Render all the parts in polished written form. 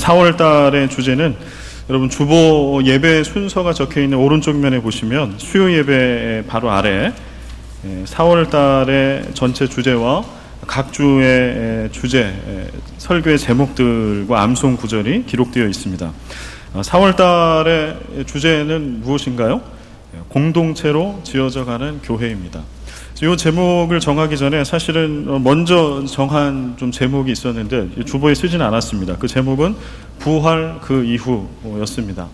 4월 달의 주제는 여러분 주보 예배 순서가 적혀있는 오른쪽 면에 보시면 수요 예배 바로 아래 4월 달의 전체 주제와 각 주의 주제, 설교의 제목들과 암송 구절이 기록되어 있습니다. 4월 달의 주제는 무엇인가요? 공동체로 지어져 가는 교회입니다. 이 제목을 정하기 전에 사실은 먼저 정한 좀 제목이 있었는데 주보에 쓰지는 않았습니다. 그 제목은 부활 그 이후였습니다.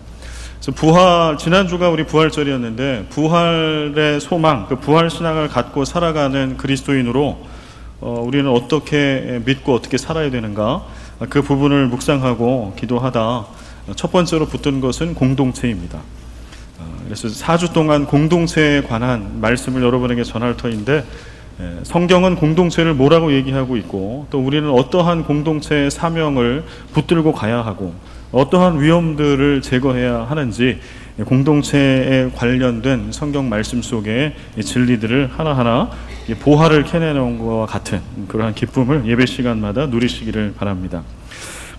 그래서 부활, 지난주가 우리 부활절이었는데 부활의 소망, 그 부활 신앙을 갖고 살아가는 그리스도인으로 우리는 어떻게 믿고 어떻게 살아야 되는가, 그 부분을 묵상하고 기도하다 첫 번째로 붙든 것은 공동체입니다. 그래서 4주 동안 공동체에 관한 말씀을 여러분에게 전할 터인데, 성경은 공동체를 뭐라고 얘기하고 있고 또 우리는 어떠한 공동체의 사명을 붙들고 가야 하고 어떠한 위험들을 제거해야 하는지 공동체에 관련된 성경 말씀 속에 진리들을 하나하나 보화를 캐내놓은 것과 같은 그러한 기쁨을 예배 시간마다 누리시기를 바랍니다.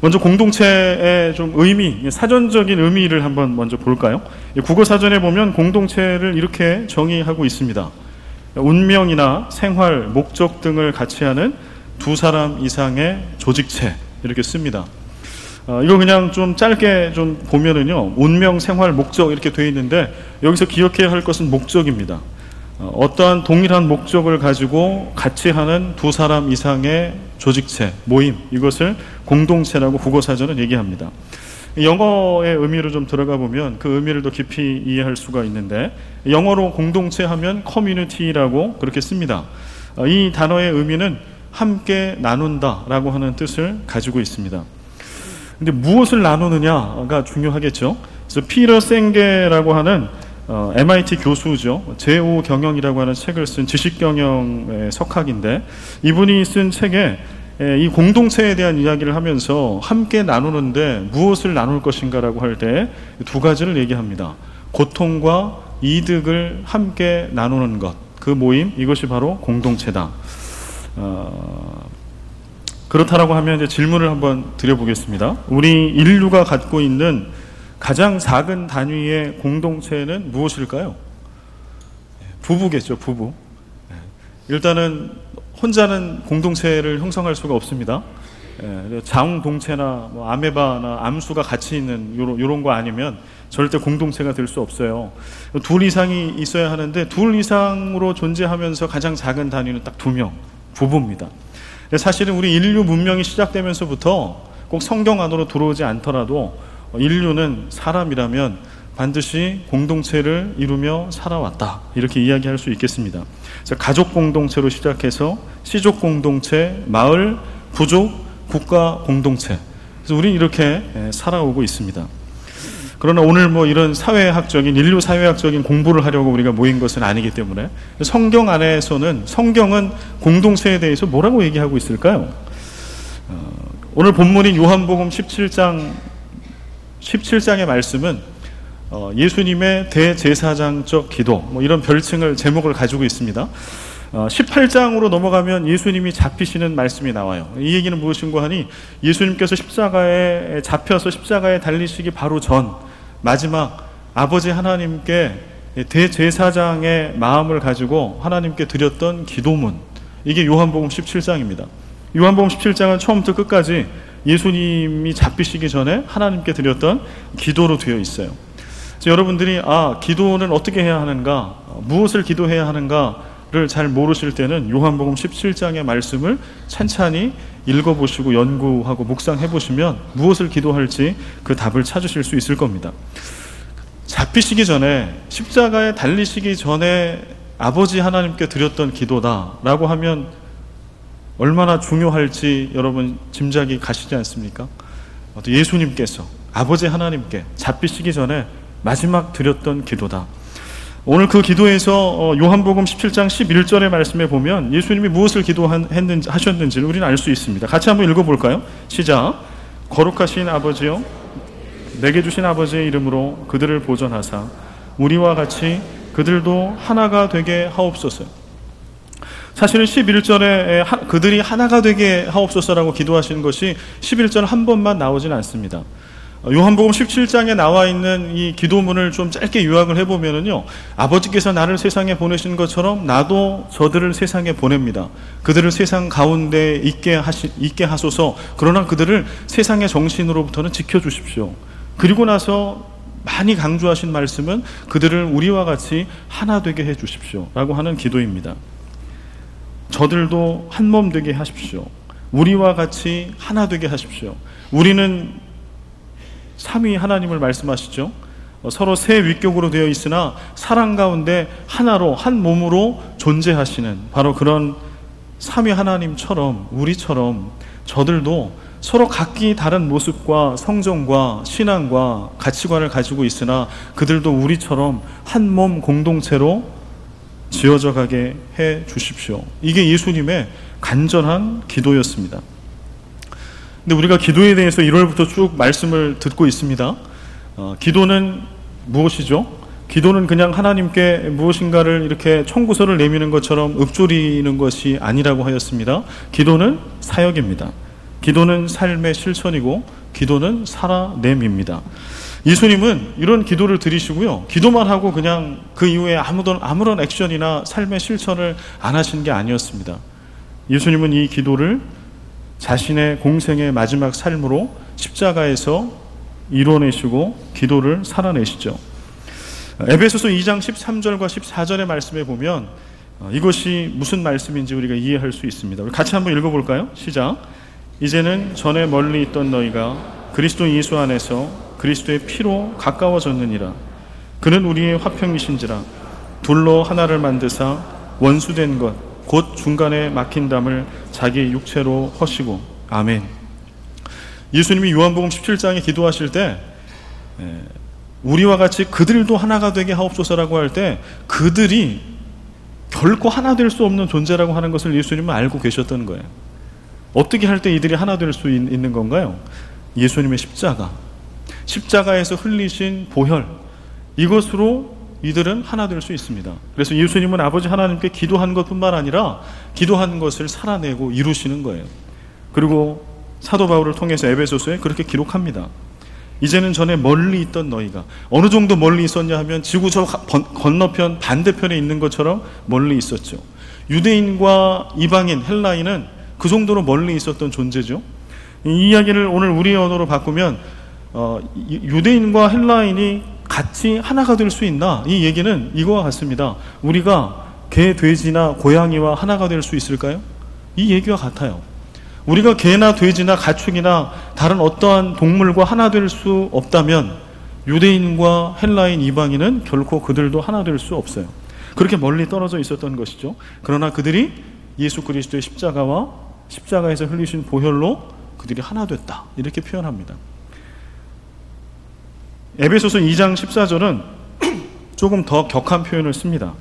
먼저 공동체의 좀 의미, 사전적인 의미를 한번 먼저 볼까요? 국어사전에 보면 공동체를 이렇게 정의하고 있습니다. 운명이나 생활, 목적 등을 같이 하는 두 사람 이상의 조직체, 이렇게 씁니다. 이거 그냥 좀 짧게 좀 보면은요, 운명, 생활, 목적 이렇게 되어 있는데 여기서 기억해야 할 것은 목적입니다. 어떠한 동일한 목적을 가지고 같이 하는 두 사람 이상의 조직체, 모임, 이것을 공동체라고 국어사전은 얘기합니다. 영어의 의미로 좀 들어가 보면 그 의미를 더 깊이 이해할 수가 있는데, 영어로 공동체 하면 커뮤니티라고 그렇게 씁니다. 이 단어의 의미는 함께 나눈다 라고 하는 뜻을 가지고 있습니다. 근데 무엇을 나누느냐가 중요하겠죠. 그래서 피터 생게라고 하는 MIT 교수죠. 제5경영이라고 하는 책을 쓴 지식경영의 석학인데, 이분이 쓴 책에 이 공동체에 대한 이야기를 하면서 함께 나누는데 무엇을 나눌 것인가라고 할 때 두 가지를 얘기합니다. 고통과 이득을 함께 나누는 것, 그 모임, 이것이 바로 공동체다. 그렇다라고 하면 이제 질문을 한번 드려보겠습니다. 우리 인류가 갖고 있는 가장 작은 단위의 공동체는 무엇일까요? 부부겠죠, 부부. 일단은 혼자는 공동체를 형성할 수가 없습니다. 자웅동체나 뭐 아메바나 암수가 같이 있는 요런 거 아니면 절대 공동체가 될 수 없어요. 둘 이상이 있어야 하는데 둘 이상으로 존재하면서 가장 작은 단위는 딱 2명, 부부입니다. 사실은 우리 인류 문명이 시작되면서부터 꼭 성경 안으로 들어오지 않더라도 인류는 사람이라면 반드시 공동체를 이루며 살아왔다, 이렇게 이야기할 수 있겠습니다. 가족 공동체로 시작해서 시족 공동체, 마을, 부족, 국가 공동체, 그래서 우리는 이렇게 살아오고 있습니다. 그러나 오늘 뭐 이런 사회학적인, 인류 사회학적인 공부를 하려고 우리가 모인 것은 아니기 때문에 성경 안에서는, 성경은 공동체에 대해서 뭐라고 얘기하고 있을까요? 오늘 본문인 요한복음 17장의 말씀은 예수님의 대제사장적 기도, 뭐 이런 별칭을, 제목을 가지고 있습니다. 18장으로 넘어가면 예수님이 잡히시는 말씀이 나와요. 이 얘기는 무엇인가 하니, 예수님께서 십자가에 잡혀서 십자가에 달리시기 바로 전 마지막 아버지 하나님께 대제사장의 마음을 가지고 하나님께 드렸던 기도문, 이게 요한복음 17장입니다. 요한복음 17장은 처음부터 끝까지 예수님이 잡히시기 전에 하나님께 드렸던 기도로 되어 있어요. 그래서 여러분들이 기도는 어떻게 해야 하는가, 무엇을 기도해야 하는가를 잘 모르실 때는 요한복음 17장의 말씀을 찬찬히 읽어보시고 연구하고 묵상해보시면 무엇을 기도할지 그 답을 찾으실 수 있을 겁니다. 잡히시기 전에, 십자가에 달리시기 전에 아버지 하나님께 드렸던 기도다라고 하면 얼마나 중요할지 여러분 짐작이 가시지 않습니까? 예수님께서 아버지 하나님께 잡히시기 전에 마지막 드렸던 기도다. 오늘 그 기도에서 요한복음 17장 11절의 말씀에 보면 예수님이 무엇을 하셨는지를 우리는 알 수 있습니다. 같이 한번 읽어볼까요? 시작. 거룩하신 아버지여, 내게 주신 아버지의 이름으로 그들을 보존하사 우리와 같이 그들도 하나가 되게 하옵소서. 사실은 11절에 그들이 하나가 되게 하옵소서라고 기도하시는 것이 11절 한 번만 나오진 않습니다. 요한복음 17장에 나와 있는 이 기도문을 좀 짧게 요약을 해보면은요, 아버지께서 나를 세상에 보내신 것처럼 나도 저들을 세상에 보냅니다. 그들을 세상 가운데 있게 하소서. 그러나 그들을 세상의 정신으로부터는 지켜주십시오. 그리고 나서 많이 강조하신 말씀은 그들을 우리와 같이 하나 되게 해 주십시오 라고 하는 기도입니다. 저들도 한 몸 되게 하십시오. 우리와 같이 하나 되게 하십시오. 우리는 삼위 하나님을 말씀하시죠. 서로 세 위격으로 되어 있으나 사랑 가운데 하나로 한 몸으로 존재하시는 바로 그런 삼위 하나님처럼 우리처럼 저들도 서로 각기 다른 모습과 성정과 신앙과 가치관을 가지고 있으나 그들도 우리처럼 한 몸 공동체로 지어져 가게 해 주십시오. 이게 예수님의 간절한 기도였습니다. 근데 우리가 기도에 대해서 1월부터 쭉 말씀을 듣고 있습니다. 기도는 무엇이죠? 기도는 그냥 하나님께 무엇인가를 이렇게 청구서를 내미는 것처럼 읊조리는 것이 아니라고 하였습니다. 기도는 사역입니다. 기도는 삶의 실천이고 기도는 살아냄입니다. 예수님은 이런 기도를 드리시고요, 기도만 하고 그냥 그 이후에 아무런 액션이나 삶의 실천을 안 하신 게 아니었습니다. 예수님은 이 기도를 자신의 공생의 마지막 삶으로 십자가에서 이루어내시고 기도를 살아내시죠. 에베소서 2장 13절과 14절의 말씀에 보면 이것이 무슨 말씀인지 우리가 이해할 수 있습니다. 우리 같이 한번 읽어볼까요? 시작. 이제는 전에 멀리 있던 너희가 그리스도 예수 안에서 그리스도의 피로 가까워졌느니라. 그는 우리의 화평이신지라. 둘로 하나를 만드사 원수된 것 곧 중간에 막힌 담을 자기 육체로 허시고. 아멘. 예수님이 요한복음 17장에 기도하실 때 우리와 같이 그들도 하나가 되게 하옵소서라고 할 때 그들이 결코 하나 될 수 없는 존재라고 하는 것을 예수님은 알고 계셨던 거예요. 어떻게 할 때 이들이 하나 될 수 있는 건가요? 예수님의 십자가에서 흘리신 보혈, 이것으로 이들은 하나 될 수 있습니다. 그래서 예수님은 아버지 하나님께 기도한 것뿐만 아니라 기도한 것을 살아내고 이루시는 거예요. 그리고 사도 바울을 통해서 에베소서에 그렇게 기록합니다. 이제는 전에 멀리 있던 너희가, 어느 정도 멀리 있었냐 하면 지구 저 건너편 반대편에 있는 것처럼 멀리 있었죠. 유대인과 이방인 헬라인은 그 정도로 멀리 있었던 존재죠. 이 이야기를 오늘 우리의 언어로 바꾸면 유대인과 헬라인이 같이 하나가 될 수 있나? 이 얘기는 이거와 같습니다. 우리가 개, 돼지나 고양이와 하나가 될 수 있을까요? 이 얘기와 같아요. 우리가 개나 돼지나 가축이나 다른 어떠한 동물과 하나 될 수 없다면 유대인과 헬라인, 이방인은 결코 그들도 하나 될 수 없어요. 그렇게 멀리 떨어져 있었던 것이죠. 그러나 그들이 예수 그리스도의 십자가와 십자가에서 흘리신 보혈로 그들이 하나 됐다, 이렇게 표현합니다. 에베소서 2장 14절은 조금 더 격한 표현을 씁니다.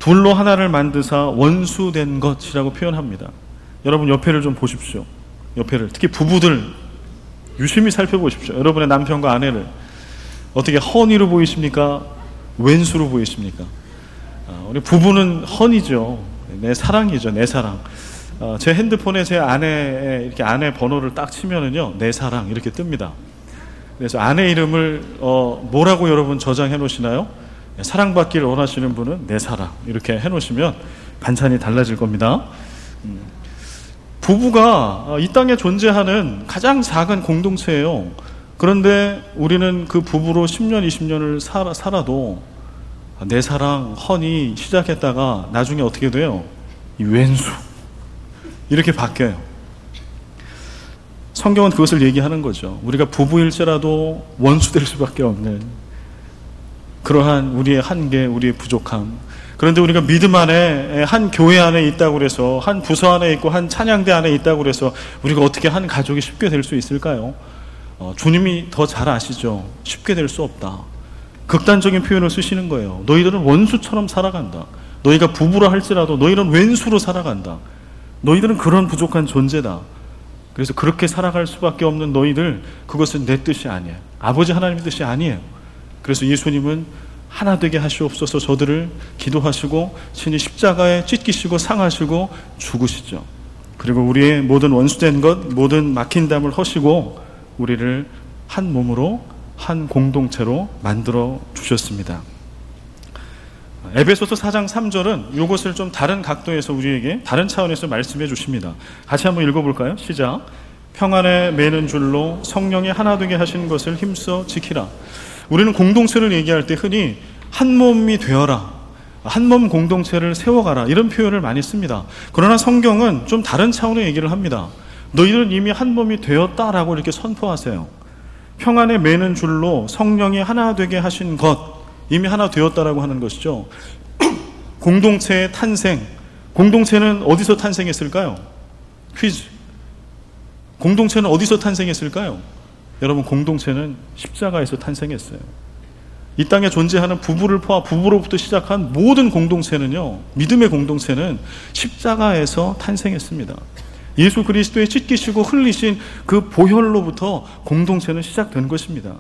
둘로 하나를 만드사 원수된 것이라고 표현합니다. 여러분 옆에를 좀 보십시오. 옆에를, 특히 부부들 유심히 살펴보십시오. 여러분의 남편과 아내를 어떻게 헌의로 보이십니까? 왼수로 보이십니까? 우리 부부는 헌이죠. 내 사랑이죠. 내 사랑. 제 핸드폰에 제 이렇게 아내 번호를 딱 치면은요, 내 사랑 이렇게 뜹니다. 그래서 아내 이름을 뭐라고 여러분 저장해 놓으시나요? 사랑받기를 원하시는 분은 내 사랑 이렇게 해 놓으시면 반찬이 달라질 겁니다. 부부가 이 땅에 존재하는 가장 작은 공동체예요. 그런데 우리는 그 부부로 10년, 20년을 살아도 내 사랑, 헌이 시작했다가 나중에 어떻게 돼요? 이 왼수 이렇게 바뀌어요. 성경은 그것을 얘기하는 거죠. 우리가 부부일지라도 원수 될 수밖에 없는 그러한 우리의 한계, 우리의 부족함. 그런데 우리가 믿음 안에, 한 교회 안에 있다고 그래서, 한 부서 안에 있고 한 찬양대 안에 있다고 그래서 우리가 어떻게 한 가족이 쉽게 될 수 있을까요? 주님이 더 잘 아시죠. 쉽게 될 수 없다. 극단적인 표현을 쓰시는 거예요. 너희들은 원수처럼 살아간다. 너희가 부부라 할지라도 너희는 왼수로 살아간다. 너희들은 그런 부족한 존재다. 그래서 그렇게 살아갈 수밖에 없는 너희들, 그것은 내 뜻이 아니에요. 아버지 하나님의 뜻이 아니에요. 그래서 예수님은 하나 되게 하시옵소서 저들을 기도하시고 친히 십자가에 찢기시고 상하시고 죽으시죠. 그리고 우리의 모든 원수된 것, 모든 막힌 담을 허시고 우리를 한 몸으로 한 공동체로 만들어 주셨습니다. 에베소서 4장 3절은 이것을 좀 다른 각도에서 우리에게 다른 차원에서 말씀해 주십니다. 같이 한번 읽어볼까요? 시작. 평안에 매는 줄로 성령이 하나 되게 하신 것을 힘써 지키라. 우리는 공동체를 얘기할 때 흔히 한 몸이 되어라, 한 몸 공동체를 세워가라 이런 표현을 많이 씁니다. 그러나 성경은 좀 다른 차원의 얘기를 합니다. 너희들은 이미 한 몸이 되었다라고 이렇게 선포하세요. 평안에 매는 줄로 성령이 하나 되게 하신 것, 이미 하나 되었다라고 하는 것이죠. 공동체의 탄생, 공동체는 어디서 탄생했을까요? 퀴즈. 공동체는 어디서 탄생했을까요? 여러분, 공동체는 십자가에서 탄생했어요. 이 땅에 존재하는 부부를 포함 부부로부터 시작한 모든 공동체는요, 믿음의 공동체는 십자가에서 탄생했습니다. 예수 그리스도의 찢기시고 흘리신 그 보혈로부터 공동체는 시작된 것입니다.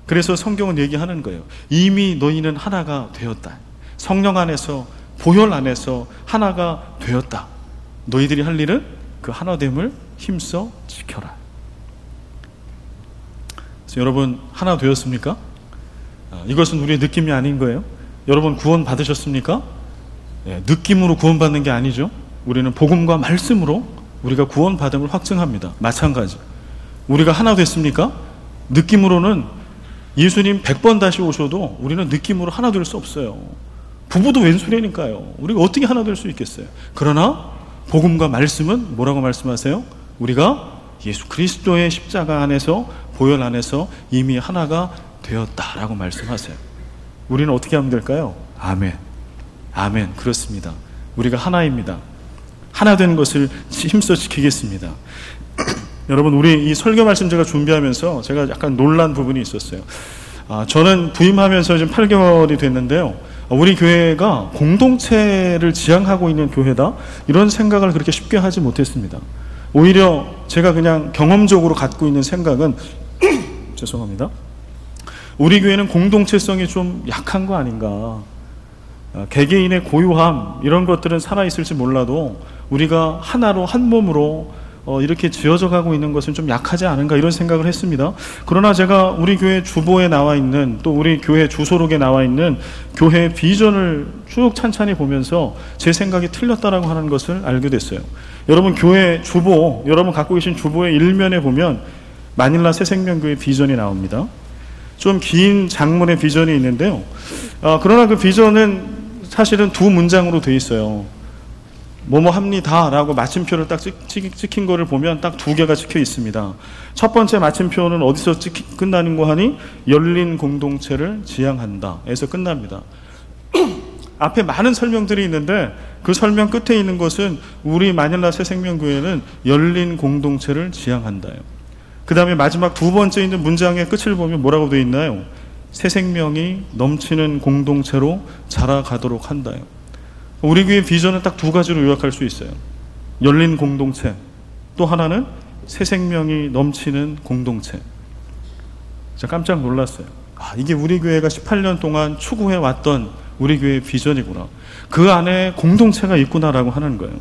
그래서 성경은 얘기하는 거예요. 이미 너희는 하나가 되었다. 성령 안에서, 보혈 안에서 하나가 되었다. 너희들이 할 일은 그 하나됨을 힘써 지켜라. 그래서 여러분, 하나 되었습니까? 이것은 우리의 느낌이 아닌 거예요. 여러분, 구원 받으셨습니까? 느낌으로 구원받는 게 아니죠. 우리는 복음과 말씀으로 우리가 구원받음을 확증합니다. 마찬가지. 우리가 하나 됐습니까? 느낌으로는 예수님 100번 다시 오셔도 우리는 느낌으로 하나 될 수 없어요. 부부도 왼손이니까요. 우리가 어떻게 하나 될 수 있겠어요? 그러나 복음과 말씀은 뭐라고 말씀하세요? 우리가 예수 그리스도의 십자가 안에서, 보혈 안에서 이미 하나가 되었다라고 말씀하세요. 우리는 어떻게 하면 될까요? 아멘. 아멘. 그렇습니다. 우리가 하나입니다. 하나 된 것을 힘써 지키겠습니다. 여러분, 우리 이 설교 말씀 제가 준비하면서 제가 약간 놀란 부분이 있었어요. 저는 부임하면서 지금 8개월이 됐는데요, 우리 교회가 공동체를 지향하고 있는 교회다, 이런 생각을 그렇게 쉽게 하지 못했습니다. 오히려 제가 그냥 경험적으로 갖고 있는 생각은 죄송합니다. 우리 교회는 공동체성이 좀 약한 거 아닌가. 개개인의 고유함, 이런 것들은 살아있을지 몰라도 우리가 하나로, 한 몸으로 이렇게 지어져 가고 있는 것은 좀 약하지 않은가, 이런 생각을 했습니다. 그러나 제가 우리 교회 주보에 나와 있는, 또 우리 교회 주소록에 나와 있는 교회 비전을 쭉 찬찬히 보면서 제 생각이 틀렸다라고 하는 것을 알게 됐어요. 여러분, 교회 주보, 여러분 갖고 계신 주보의 일면에 보면 마닐라 새생명교회 비전이 나옵니다. 좀 긴 장문의 비전이 있는데요, 그러나 그 비전은 사실은 두 문장으로 되어 있어요. 뭐뭐 합니다 라고 마침표를 딱 찍힌 거를 보면 딱 두 개가 찍혀 있습니다. 첫 번째 마침표는 어디서 끝나는 거 하니? 열린 공동체를 지향한다 에서 끝납니다. 앞에 많은 설명들이 있는데 그 설명 끝에 있는 것은 우리 마닐라 새생명교회는 열린 공동체를 지향한다요. 그 다음에 마지막 두 번째 있는 문장의 끝을 보면 뭐라고 되어 있나요? 새 생명이 넘치는 공동체로 자라가도록 한다요. 우리 교회 비전은 딱 두 가지로 요약할 수 있어요. 열린 공동체, 또 하나는 새 생명이 넘치는 공동체. 제가 깜짝 놀랐어요. 이게 우리 교회가 18년 동안 추구해 왔던 우리 교회의 비전이구나. 그 안에 공동체가 있구나라고 하는 거예요.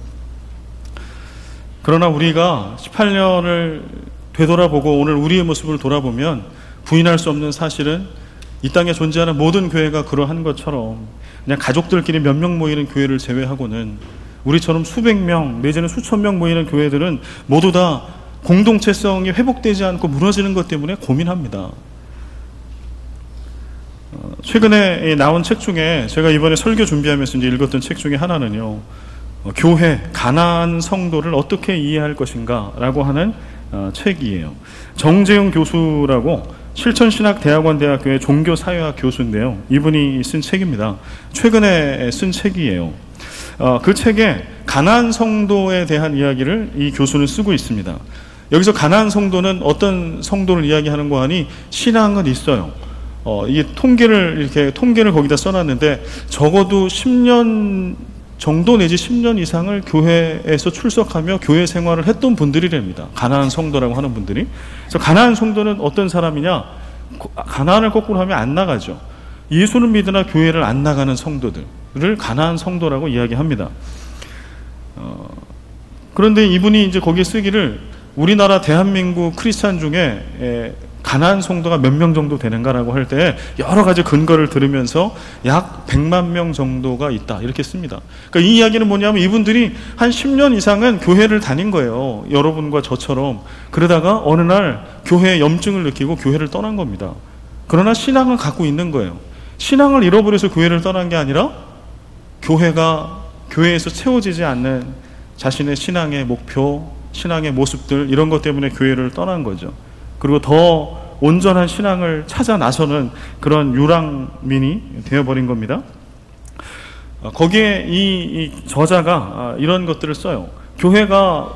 그러나 우리가 18년을 되돌아보고 오늘 우리의 모습을 돌아보면 부인할 수 없는 사실은 이 땅에 존재하는 모든 교회가 그러한 것처럼 그냥 가족들끼리 몇 명 모이는 교회를 제외하고는 우리처럼 수백 명 내지는 수천 명 모이는 교회들은 모두 다 공동체성이 회복되지 않고 무너지는 것 때문에 고민합니다. 최근에 나온 책 중에 제가 이번에 설교 준비하면서 이제 읽었던 책 중에 하나는요, 교회, 가나안 성도를 어떻게 이해할 것인가 라고 하는 책이에요. 정재용 교수라고 실천신학대학원 대학교의 종교사회학 교수인데요, 이분이 쓴 책입니다. 최근에 쓴 책이에요. 그 책에 가나안 성도에 대한 이야기를 이 교수는 쓰고 있습니다. 여기서 가나안 성도는 어떤 성도를 이야기하는 거 하니, 신앙은 있어요. 이게 통계를 거기다 써놨는데 적어도 10년 정도 내지 10년 이상을 교회에서 출석하며 교회 생활을 했던 분들이랍니다. 가나안 성도라고 하는 분들이. 그래서 가나안 성도는 어떤 사람이냐? 가나안을 거꾸로 하면 안 나가죠. 예수는 믿으나 교회를 안 나가는 성도들을 가난한 성도라고 이야기합니다. 그런데 이분이 이제 거기에 쓰기를 우리나라 대한민국 크리스찬 중에 가난한 성도가 몇 명 정도 되는가라고 할 때 여러 가지 근거를 들으면서 약 100만 명 정도가 있다 이렇게 씁니다. 그러니까 이 이야기는 뭐냐면 이분들이 한 10년 이상은 교회를 다닌 거예요. 여러분과 저처럼. 그러다가 어느 날 교회에 염증을 느끼고 교회를 떠난 겁니다. 그러나 신앙을 갖고 있는 거예요. 신앙을 잃어버려서 교회를 떠난 게 아니라 교회에서 채워지지 않는 자신의 신앙의 목표, 신앙의 모습들 이런 것 때문에 교회를 떠난 거죠. 그리고 더 온전한 신앙을 찾아 나서는 그런 유랑민이 되어버린 겁니다. 거기에 이 저자가 이런 것들을 써요. 교회가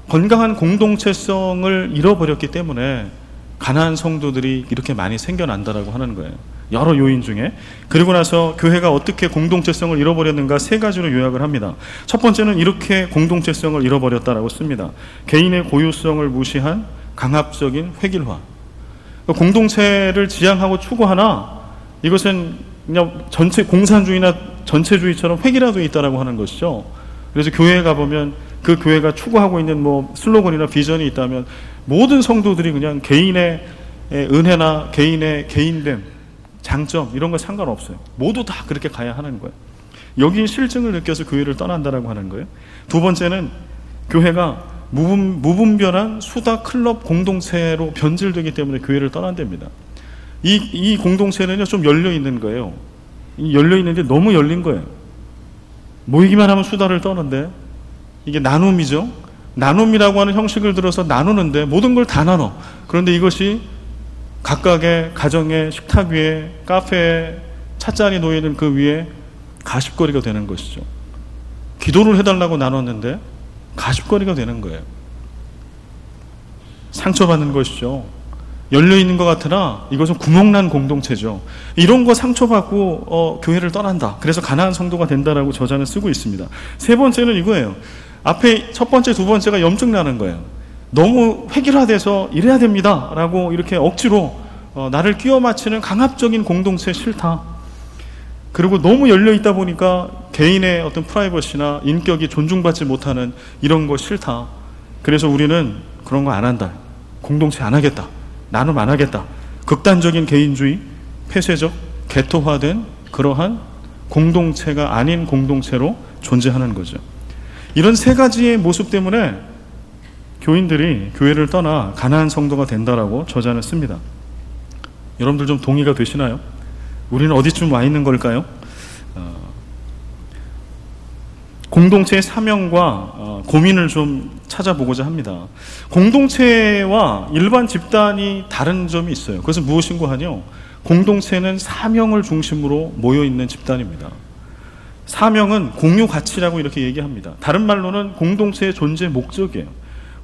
건강한 공동체성을 잃어버렸기 때문에 가난한 성도들이 이렇게 많이 생겨난다라고 하는 거예요. 여러 요인 중에. 그리고 나서 교회가 어떻게 공동체성을 잃어버렸는가 3가지로 요약을 합니다. 첫 번째는 이렇게 공동체성을 잃어버렸다라고 씁니다. 개인의 고유성을 무시한 강압적인 획일화. 공동체를 지향하고 추구하나 이것은 그냥 전체 공산주의나 전체주의처럼 획일화되어 있다라고 하는 것이죠. 그래서 교회에 가보면 그 교회가 추구하고 있는 뭐 슬로건이나 비전이 있다면 모든 성도들이 그냥 개인의 은혜나 개인의 개인됨, 장점 이런 거 상관없어요. 모두 다 그렇게 가야 하는 거예요. 여기 실증을 느껴서 교회를 떠난다라고 하는 거예요. 두 번째는 교회가 무분별한 수다 클럽 공동체로 변질되기 때문에 교회를 떠난답니다. 이 공동체는요 좀 열려 있는 거예요. 열려 있는데 너무 열린 거예요. 모이기만 하면 수다를 떠는데 이게 나눔이죠. 나눔이라고 하는 형식을 들어서 나누는데 모든 걸 다 나눠. 그런데 이것이 각각의 가정의 식탁 위에, 카페에 찻잔이 놓여있는 그 위에 가십거리가 되는 것이죠. 기도를 해달라고 나눴는데 가십거리가 되는 거예요. 상처받는 것이죠. 열려있는 것 같으나 이것은 구멍난 공동체죠. 이런 거 상처받고 교회를 떠난다. 그래서 가난한 성도가 된다라고 저자는 쓰고 있습니다. 세 번째는 이거예요. 앞에 첫 번째, 두 번째가 염증나는 거예요. 너무 획일화돼서 이래야 됩니다 라고 이렇게 억지로 나를 끼워 맞추는 강압적인 공동체 싫다. 그리고 너무 열려있다 보니까 개인의 어떤 프라이버시나 인격이 존중받지 못하는 이런 거 싫다. 그래서 우리는 그런 거 안 한다. 공동체 안 하겠다. 나눔 안 하겠다. 극단적인 개인주의, 폐쇄적, 개토화된 그러한 공동체가 아닌 공동체로 존재하는 거죠. 이런 3가지의 모습 때문에 교인들이 교회를 떠나 가난한 성도가 된다라고 저자는 씁니다. 여러분들 좀 동의가 되시나요? 우리는 어디쯤 와 있는 걸까요? 공동체의 사명과 고민을 좀 찾아보고자 합니다. 공동체와 일반 집단이 다른 점이 있어요. 그것은 무엇인고 하뇨? 공동체는 사명을 중심으로 모여있는 집단입니다. 사명은 공유 가치라고 이렇게 얘기합니다. 다른 말로는 공동체의 존재 목적이에요.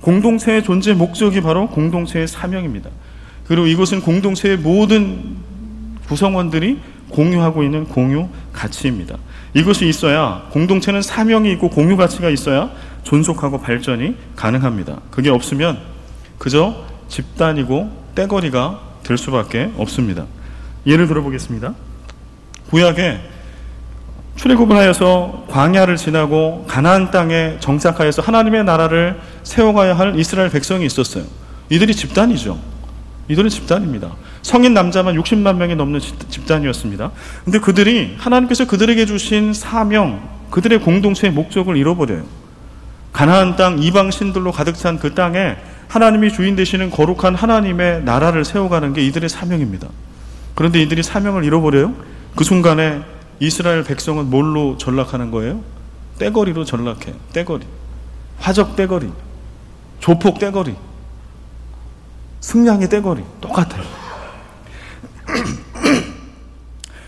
공동체의 존재 목적이 바로 공동체의 사명입니다. 그리고 이것은 공동체의 모든 구성원들이 공유하고 있는 공유 가치입니다. 이것이 있어야, 공동체는 사명이 있고 공유 가치가 있어야 존속하고 발전이 가능합니다. 그게 없으면 그저 집단이고 떼거리가 될 수밖에 없습니다. 예를 들어보겠습니다. 구약에 출애굽을 하여서 광야를 지나고 가나안 땅에 정착하여서 하나님의 나라를 세워가야 할 이스라엘 백성이 있었어요. 이들이 집단이죠. 이들은 집단입니다. 성인 남자만 60만 명이 넘는 집단이었습니다. 근데 그들이 하나님께서 그들에게 주신 사명, 그들의 공동체의 목적을 잃어버려요. 가나안 땅 이방 신들로 가득 찬 그 땅에 하나님이 주인 되시는 거룩한 하나님의 나라를 세워가는 게 이들의 사명입니다. 그런데 이들이 사명을 잃어버려요. 그 순간에 이스라엘 백성은 뭘로 전락하는 거예요? 떼거리로 전락해요. 떼거리. 화적 떼거리. 조폭 떼거리. 승냥이 떼거리. 똑같아요.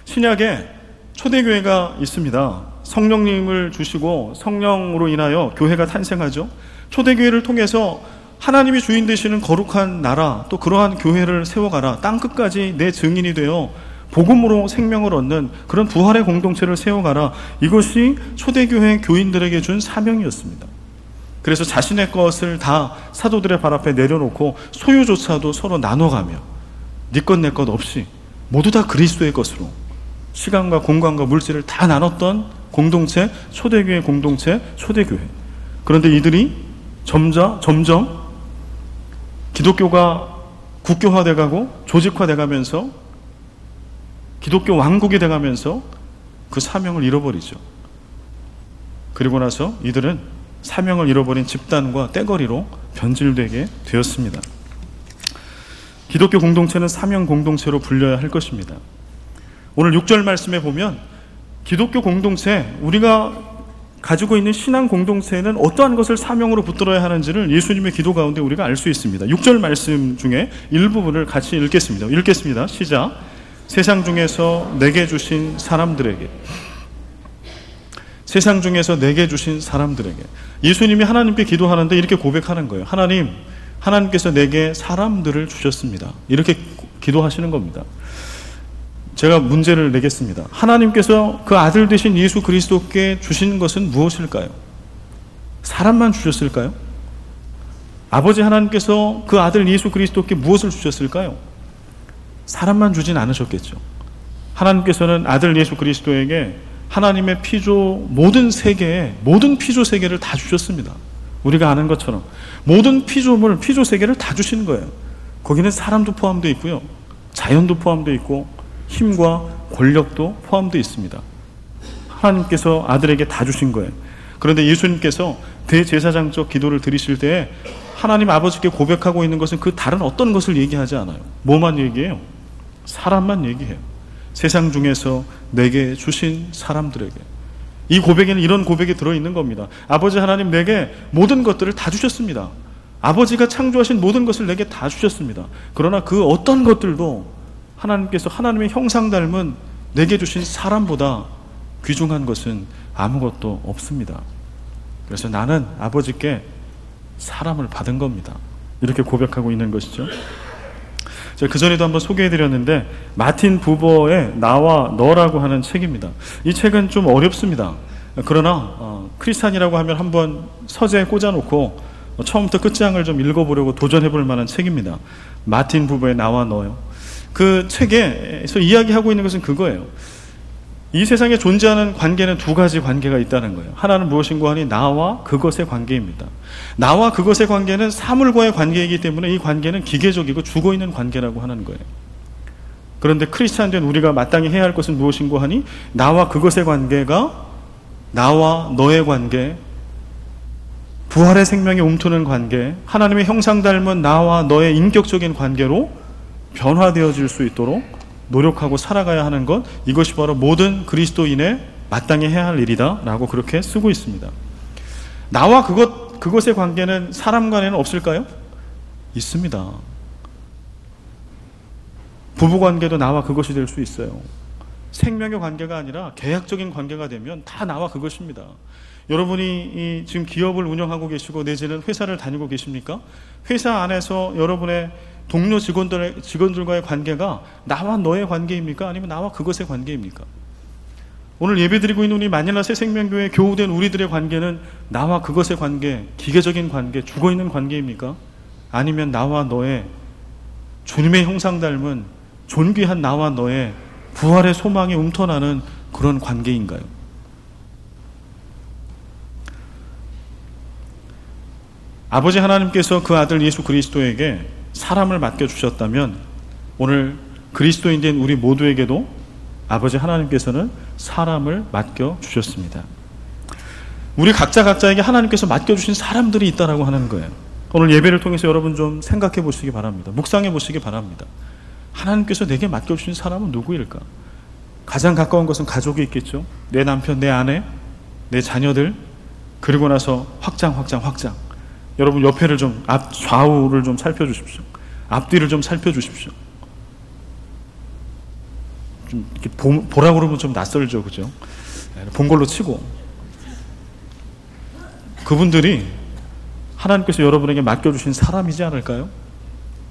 신약에 초대교회가 있습니다. 성령님을 주시고 성령으로 인하여 교회가 탄생하죠. 초대교회를 통해서 하나님이 주인 되시는 거룩한 나라, 또 그러한 교회를 세워가라. 땅끝까지 내 증인이 되어 복음으로 생명을 얻는 그런 부활의 공동체를 세워가라. 이것이 초대교회 교인들에게 준 사명이었습니다. 그래서 자신의 것을 다 사도들의 발 앞에 내려놓고 소유조차도 서로 나눠가며 네 것 내 것 없이 모두 다 그리스도의 것으로 시간과 공간과 물질을 다 나눴던 공동체, 초대교회 공동체, 초대교회. 그런데 이들이 점점 기독교가 국교화돼가고 조직화돼가면서 기독교 왕국이 돼가면서 그 사명을 잃어버리죠. 그리고 나서 이들은 사명을 잃어버린 집단과 떼거리로 변질되게 되었습니다. 기독교 공동체는 사명 공동체로 불려야 할 것입니다. 오늘 6절 말씀에 보면 기독교 공동체, 우리가 가지고 있는 신앙 공동체는 어떠한 것을 사명으로 붙들어야 하는지를 예수님의 기도 가운데 우리가 알 수 있습니다. 6절 말씀 중에 일부분을 같이 읽겠습니다. 시작. 세상 중에서 내게 주신 사람들에게. 세상 중에서 내게 주신 사람들에게. 예수님이 하나님께 기도하는데 이렇게 고백하는 거예요. 하나님께서 내게 사람들을 주셨습니다. 이렇게 기도하시는 겁니다. 제가 문제를 내겠습니다. 하나님께서 그 아들 되신 예수 그리스도께 주신 것은 무엇일까요? 사람만 주셨을까요? 아버지 하나님께서 그 아들 예수 그리스도께 무엇을 주셨을까요? 사람만 주진 않으셨겠죠. 하나님께서는 아들 예수 그리스도에게 하나님의 피조 모든 세계에, 모든 피조 세계를 다 주셨습니다. 우리가 아는 것처럼 모든 피조물, 피조 세계를 다 주신 거예요. 거기는 사람도 포함되어 있고요, 자연도 포함되어 있고 힘과 권력도 포함되어 있습니다. 하나님께서 아들에게 다 주신 거예요. 그런데 예수님께서 대제사장적 기도를 드리실 때 하나님 아버지께 고백하고 있는 것은 그 다른 어떤 것을 얘기하지 않아요. 뭐만 얘기해요? 사람만 얘기해요. 세상 중에서 내게 주신 사람들에게. 이 고백에는 이런 고백이 들어있는 겁니다. 아버지 하나님, 내게 모든 것들을 다 주셨습니다. 아버지가 창조하신 모든 것을 내게 다 주셨습니다. 그러나 그 어떤 것들도 하나님께서 하나님의 형상 닮은 내게 주신 사람보다 귀중한 것은 아무것도 없습니다. 그래서 나는 아버지께 사람을 받은 겁니다. 이렇게 고백하고 있는 것이죠. 제가 그전에도 한번 소개해드렸는데 마틴 부버의 나와 너라고 하는 책입니다. 이 책은 좀 어렵습니다. 그러나 크리스찬이라고 하면 한번 서재에 꽂아놓고 처음부터 끝장을 좀 읽어보려고 도전해볼 만한 책입니다. 마틴 부버의 나와 너요. 그 책에서 이야기하고 있는 것은 그거예요. 이 세상에 존재하는 관계는 두 가지 관계가 있다는 거예요. 하나는 무엇인가 하니 나와 그것의 관계입니다. 나와 그것의 관계는 사물과의 관계이기 때문에 이 관계는 기계적이고 죽어있는 관계라고 하는 거예요. 그런데 크리스찬 된 우리가 마땅히 해야 할 것은 무엇인가 하니 나와 그것의 관계가 나와 너의 관계, 부활의 생명이 움트는 관계, 하나님의 형상 닮은 나와 너의 인격적인 관계로 변화되어질 수 있도록 노력하고 살아가야 하는 것, 이것이 바로 모든 그리스도인의 마땅히 해야 할 일이다 라고 그렇게 쓰고 있습니다. 나와 그것의 관계는 사람 간에는 없을까요? 있습니다. 부부관계도 나와 그것이 될 수 있어요. 생명의 관계가 아니라 계약적인 관계가 되면 다 나와 그것입니다. 여러분이 지금 기업을 운영하고 계시고 내지는 회사를 다니고 계십니까? 회사 안에서 여러분의 동료 직원들과의 관계가 나와 너의 관계입니까? 아니면 나와 그것의 관계입니까? 오늘 예배드리고 있는 우리 마닐라 새생명교회 교우된 우리들의 관계는 나와 그것의 관계, 기계적인 관계, 죽어있는 관계입니까? 아니면 나와 너의 주님의 형상 닮은 존귀한 나와 너의 부활의 소망이 움터나는 그런 관계인가요? 아버지 하나님께서 그 아들 예수 그리스도에게 사람을 맡겨주셨다면 오늘 그리스도인 된 우리 모두에게도 아버지 하나님께서는 사람을 맡겨주셨습니다. 우리 각자에게 하나님께서 맡겨주신 사람들이 있다라고 하는 거예요. 오늘 예배를 통해서 여러분 좀 생각해 보시기 바랍니다. 묵상해 보시기 바랍니다. 하나님께서 내게 맡겨주신 사람은 누구일까? 가장 가까운 것은 가족이 있겠죠. 내 남편, 내 아내, 내 자녀들, 그리고 나서 확장. 여러분 옆에를 좀, 좌우를 좀 살펴주십시오. 앞뒤를 좀 살펴주십시오. 좀 이렇게 보라 그러면 좀 낯설죠, 그죠? 본 걸로 치고. 그분들이 하나님께서 여러분에게 맡겨주신 사람이지 않을까요?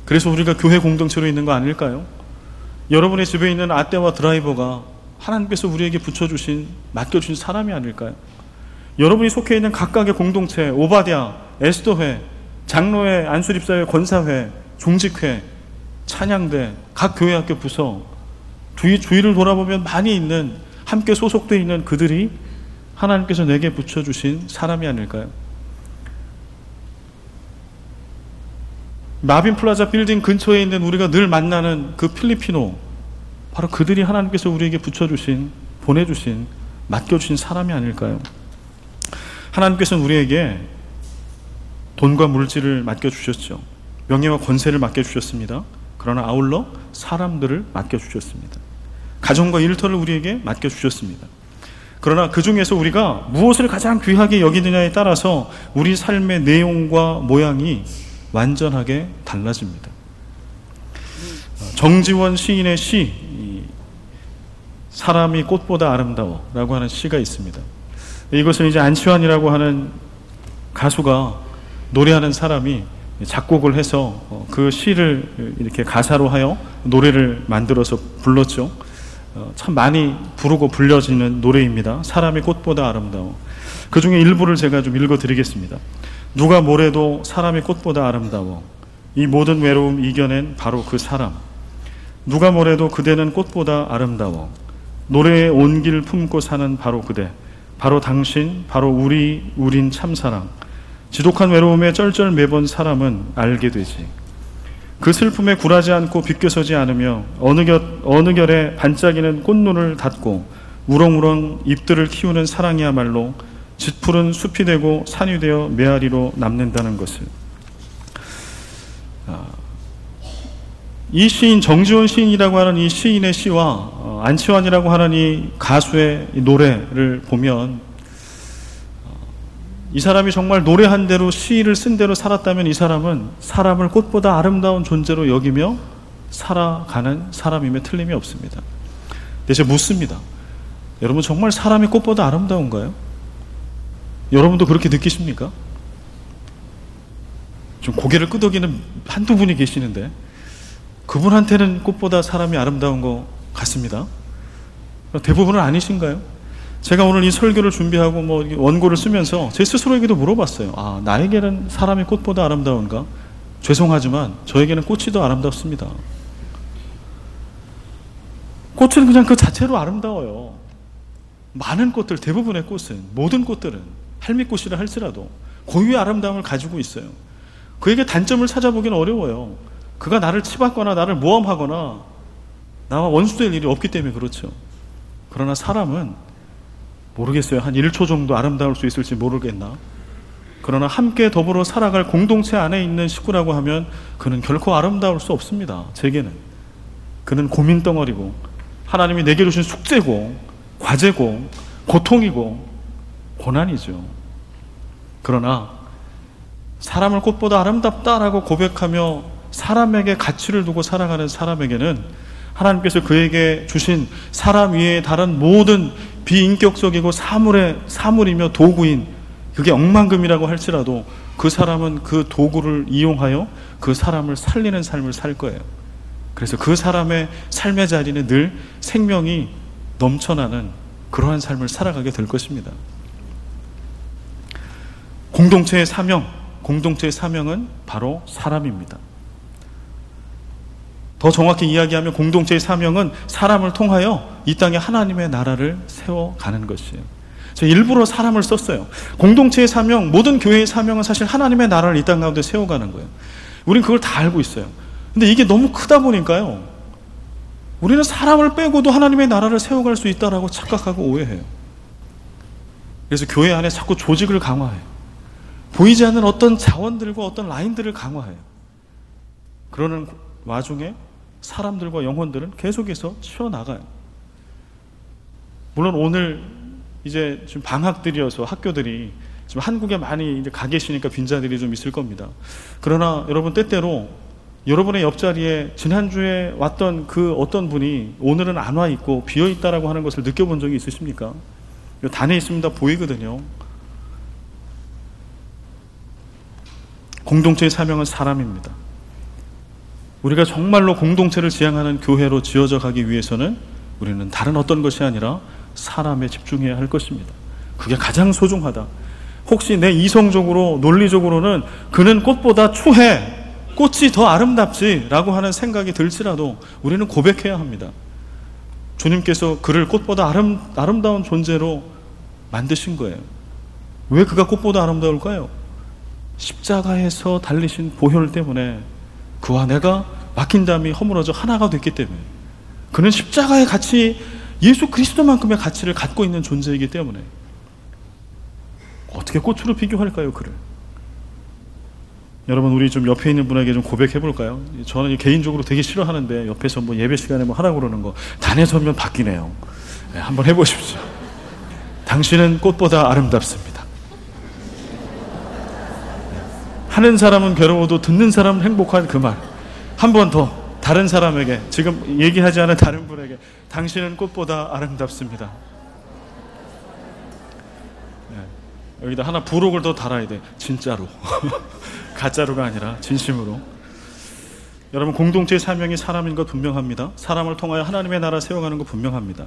그래서 우리가 교회 공동체로 있는 거 아닐까요? 여러분의 집에 있는 아떼와 드라이버가 하나님께서 우리에게 맡겨주신 사람이 아닐까요? 여러분이 속해 있는 각각의 공동체, 오바댜, 에스더회, 장로회, 안수립사회, 권사회, 종직회, 찬양대, 각 교회 학교 부서, 주위를 돌아보면 많이 있는, 함께 소속되어 있는 그들이 하나님께서 내게 붙여주신 사람이 아닐까요? 마빈 플라자 빌딩 근처에 있는 우리가 늘 만나는 그 필리피노, 바로 그들이 하나님께서 우리에게 붙여주신, 보내주신, 맡겨주신 사람이 아닐까요? 하나님께서는 우리에게 돈과 물질을 맡겨주셨죠. 명예와 권세를 맡겨주셨습니다. 그러나 아울러 사람들을 맡겨주셨습니다. 가정과 일터를 우리에게 맡겨주셨습니다. 그러나 그 중에서 우리가 무엇을 가장 귀하게 여기느냐에 따라서 우리 삶의 내용과 모양이 완전하게 달라집니다. 정지원 시인의 시, 사람이 꽃보다 아름다워 라고 하는 시가 있습니다. 이것은 이제 안치환이라고 하는 가수가, 노래하는 사람이 작곡을 해서 그 시를 이렇게 가사로 하여 노래를 만들어서 불렀죠. 참 많이 부르고 불려지는 노래입니다. 사람이 꽃보다 아름다워. 그 중에 일부를 제가 좀 읽어드리겠습니다. 누가 뭐래도 사람이 꽃보다 아름다워. 이 모든 외로움 이겨낸 바로 그 사람. 누가 뭐래도 그대는 꽃보다 아름다워. 노래의 온기를 품고 사는 바로 그대. 바로 당신, 바로 우린 참사랑. 지독한 외로움에 쩔쩔 매번 사람은 알게 되지. 그 슬픔에 굴하지 않고 비껴서지 않으며 어느 결에 반짝이는 꽃눈을 닫고 우렁우렁 잎들을 키우는 사랑이야말로 짙푸른 숲이 되고 산이 되어 메아리로 남는다는 것을. 이 시인, 정지원 시인이라고 하는 이 시인의 시와 안치환이라고 하는 이 가수의 이 노래를 보면, 이 사람이 정말 노래한 대로, 시를 쓴 대로 살았다면 이 사람은 사람을 꽃보다 아름다운 존재로 여기며 살아가는 사람임에 틀림이 없습니다. 대신 묻습니다. 여러분, 정말 사람이 꽃보다 아름다운가요? 여러분도 그렇게 느끼십니까? 좀 고개를 끄덕이는 한두 분이 계시는데, 그분한테는 꽃보다 사람이 아름다운 것 같습니다. 대부분은 아니신가요? 제가 오늘 이 설교를 준비하고 원고를 쓰면서 제 스스로에게도 물어봤어요. 나에게는 사람이 꽃보다 아름다운가? 죄송하지만 저에게는 꽃이 더 아름답습니다. 꽃은 그냥 그 자체로 아름다워요. 많은 꽃들, 대부분의 꽃은, 모든 꽃들은 할미꽃이라 할지라도 고유의 아름다움을 가지고 있어요. 그에게 단점을 찾아보기는 어려워요. 그가 나를 치받거나 나를 모함하거나 나와 원수될 일이 없기 때문에 그렇죠. 그러나 사람은 모르겠어요. 한 1초 정도 아름다울 수 있을지 모르겠나. 그러나 함께 더불어 살아갈 공동체 안에 있는 식구라고 하면 그는 결코 아름다울 수 없습니다. 제게는. 그는 고민덩어리고 하나님이 내게 주신 숙제고 과제고 고통이고 고난이죠. 그러나 사람을 꽃보다 아름답다라고 고백하며 사람에게 가치를 두고 살아가는 사람에게는 하나님께서 그에게 주신 사람 위에 다른 모든 비인격적이고 사물이며 도구인, 그게 억만금이라고 할지라도 그 사람은 그 도구를 이용하여 그 사람을 살리는 삶을 살 거예요. 그래서 그 사람의 삶의 자리는 늘 생명이 넘쳐나는 그러한 삶을 살아가게 될 것입니다. 공동체의 사명은 바로 사람입니다. 더 정확히 이야기하면 공동체의 사명은 사람을 통하여 이 땅에 하나님의 나라를 세워가는 것이에요. 제가 일부러 사람을 썼어요. 공동체의 사명, 모든 교회의 사명은 사실 하나님의 나라를 이 땅 가운데 세워가는 거예요. 우린 그걸 다 알고 있어요. 근데 이게 너무 크다 보니까요, 우리는 사람을 빼고도 하나님의 나라를 세워갈 수 있다라고 착각하고 오해해요. 그래서 교회 안에 자꾸 조직을 강화해요. 보이지 않는 어떤 자원들과 어떤 라인들을 강화해요. 그러는 와중에 사람들과 영혼들은 계속해서 튀어나가요. 물론 오늘 이제 지금 방학들이어서 학교들이 지금 한국에 많이 이제 가 계시니까 빈자들이 좀 있을 겁니다. 그러나 여러분, 때때로 여러분의 옆자리에 지난주에 왔던 그 어떤 분이 오늘은 안 와 있고 비어 있다라고 하는 것을 느껴본 적이 있으십니까? 단에 있습니다. 보이거든요. 공동체의 사명은 사람입니다. 우리가 정말로 공동체를 지향하는 교회로 지어져 가기 위해서는 우리는 다른 어떤 것이 아니라 사람에 집중해야 할 것입니다. 그게 가장 소중하다. 혹시 내 이성적으로, 논리적으로는 그는 꽃보다 추해, 꽃이 더 아름답지 라고 하는 생각이 들지라도 우리는 고백해야 합니다. 주님께서 그를 꽃보다 아름다운 존재로 만드신 거예요. 왜 그가 꽃보다 아름다울까요? 십자가에서 달리신 보혈 때문에 그와 내가 막힌 담이 허물어져 하나가 됐기 때문에, 그는 십자가의 가치, 예수 그리스도만큼의 가치를 갖고 있는 존재이기 때문에 어떻게 꽃으로 비교할까요, 그를? 여러분, 우리 좀 옆에 있는 분에게 좀 고백해 볼까요? 저는 개인적으로 되게 싫어하는데 옆에서 뭐 예배 시간에 뭐 하라고 그러는 거, 단에 서면 바뀌네요. 네, 한번 해보십시오. 당신은 꽃보다 아름답습니다. 하는 사람은 괴로워도 듣는 사람은 행복한 그 말 한 번 더 다른 사람에게, 지금 얘기하지 않은 다른 분에게, 당신은 꽃보다 아름답습니다. 네, 여기다 하나 부록을 더 달아야 돼. 진짜로. 가짜로가 아니라 진심으로. 여러분, 공동체의 사명이 사람인 것 분명합니다. 사람을 통하여 하나님의 나라 세워가는 것 분명합니다.